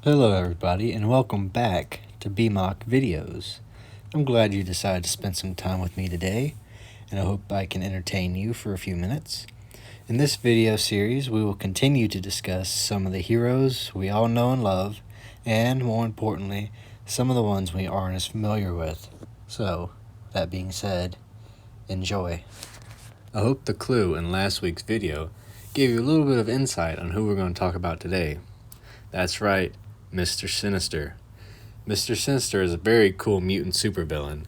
Hello everybody and welcome back to BMOC Videos. I'm glad you decided to spend some time with me today, and I hope I can entertain you for a few minutes. In this video series, we will continue to discuss some of the heroes we all know and love, and more importantly, some of the ones we aren't as familiar with. So, that being said, enjoy. I hope the clue in last week's video gave you a little bit of insight on who we're going to talk about today. That's right, Mr. Sinister. Mr. Sinister is a very cool mutant supervillain.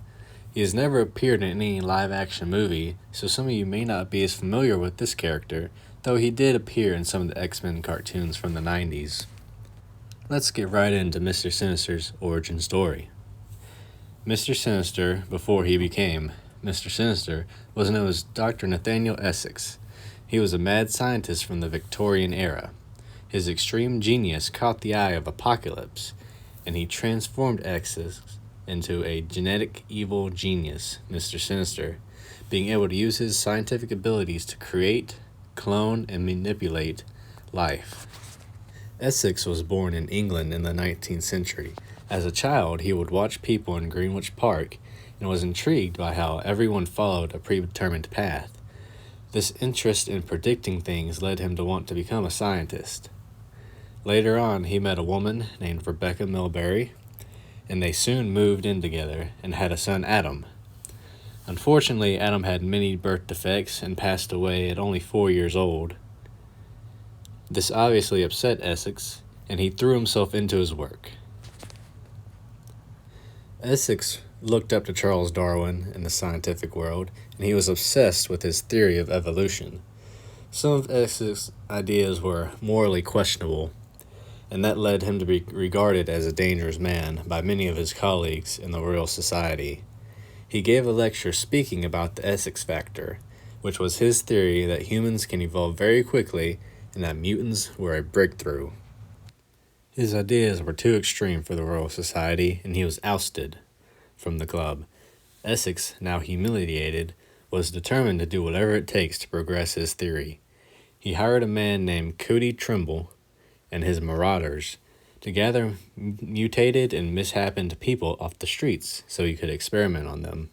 He has never appeared in any live-action movie, so some of you may not be as familiar with this character, though he did appear in some of the X-Men cartoons from the 90s. Let's get right into Mr. Sinister's origin story. Mr. Sinister, before he became Mr. Sinister, was known as Dr. Nathaniel Essex. He was a mad scientist from the Victorian era. His extreme genius caught the eye of Apocalypse, and he transformed Essex into a genetic evil genius, Mr. Sinister, being able to use his scientific abilities to create, clone, and manipulate life. Essex was born in England in the 19th century. As a child, he would watch people in Greenwich Park and was intrigued by how everyone followed a predetermined path. This interest in predicting things led him to want to become a scientist. Later on, he met a woman named Rebecca Milbury, and they soon moved in together and had a son, Adam. Unfortunately, Adam had many birth defects and passed away at only 4 years old. This obviously upset Essex, and he threw himself into his work. Essex looked up to Charles Darwin in the scientific world, and he was obsessed with his theory of evolution. Some of Essex's ideas were morally questionable, and that led him to be regarded as a dangerous man by many of his colleagues in the Royal Society. He gave a lecture speaking about the Essex factor, which was his theory that humans can evolve very quickly and that mutants were a breakthrough. His ideas were too extreme for the Royal Society, and he was ousted from the club. Essex, now humiliated, was determined to do whatever it takes to progress his theory. He hired a man named Cody Trimble and his marauders to gather mutated and mishappened people off the streets so he could experiment on them.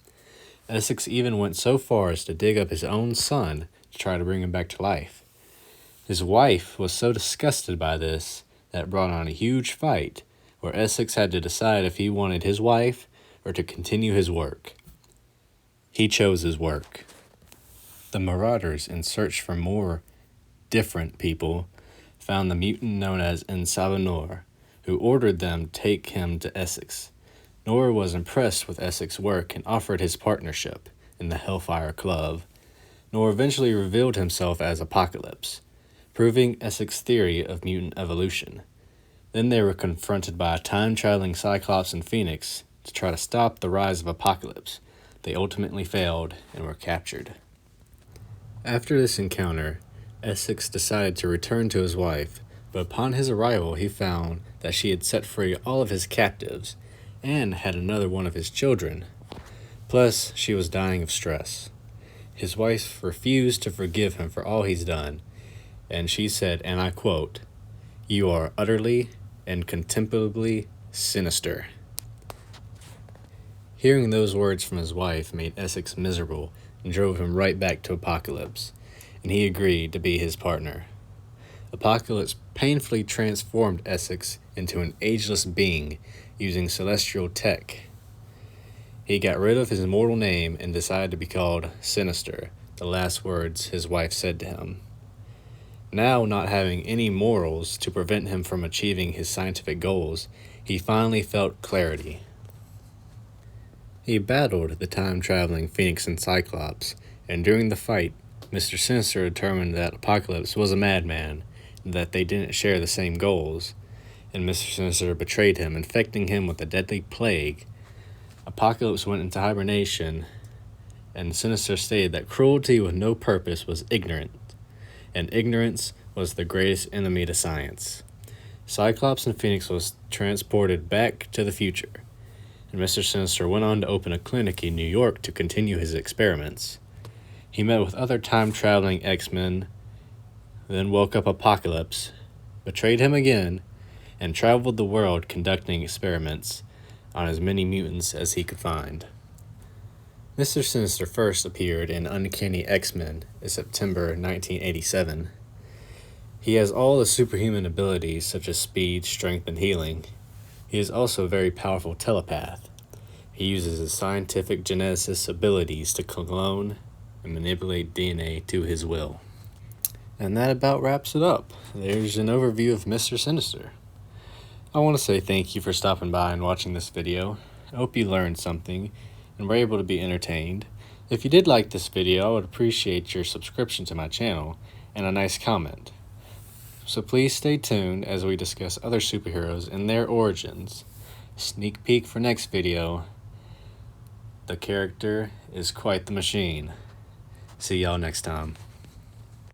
Essex even went so far as to dig up his own son to try to bring him back to life. His wife was so disgusted by this that it brought on a huge fight where Essex had to decide if he wanted his wife or to continue his work. He chose his work. The marauders, in search for more different people, found the mutant known as Ensavanor, who ordered them to take him to Essex. Nor was impressed with Essex's work and offered his partnership in the Hellfire Club. Nor eventually revealed himself as Apocalypse, proving Essex's theory of mutant evolution. Then they were confronted by a time-traveling Cyclops and Phoenix to try to stop the rise of Apocalypse. They ultimately failed and were captured. After this encounter, Essex decided to return to his wife, but upon his arrival he found that she had set free all of his captives and had another one of his children. Plus, she was dying of stress. His wife refused to forgive him for all he's done, and she said, and I quote, "You are utterly and contemptibly sinister." Hearing those words from his wife made Essex miserable and drove him right back to Apocalypse, and he agreed to be his partner. Apocalypse painfully transformed Essex into an ageless being using celestial tech. He got rid of his mortal name and decided to be called Sinister, the last words his wife said to him. Now, not having any morals to prevent him from achieving his scientific goals, he finally felt clarity. He battled the time-traveling Phoenix and Cyclops, and during the fight, Mr. Sinister determined that Apocalypse was a madman, and that they didn't share the same goals, and Mr. Sinister betrayed him, infecting him with a deadly plague. Apocalypse went into hibernation, and Sinister stated that cruelty with no purpose was ignorant, and ignorance was the greatest enemy to science. Cyclops and Phoenix was transported back to the future, and Mr. Sinister went on to open a clinic in New York to continue his experiments. He met with other time-traveling X-Men, then woke up Apocalypse, betrayed him again, and traveled the world conducting experiments on as many mutants as he could find. Mr. Sinister first appeared in Uncanny X-Men in September 1987. He has all the superhuman abilities such as speed, strength, and healing. He is also a very powerful telepath. He uses his scientific geneticist abilities to clone and manipulate DNA to his will. And that about wraps it up. There's an overview of Mr. Sinister. I want to say thank you for stopping by and watching this video. I hope you learned something and were able to be entertained. If you did like this video, I would appreciate your subscription to my channel and a nice comment. So please stay tuned as we discuss other superheroes and their origins. Sneak peek for next video. The character is quite the machine. See y'all next time.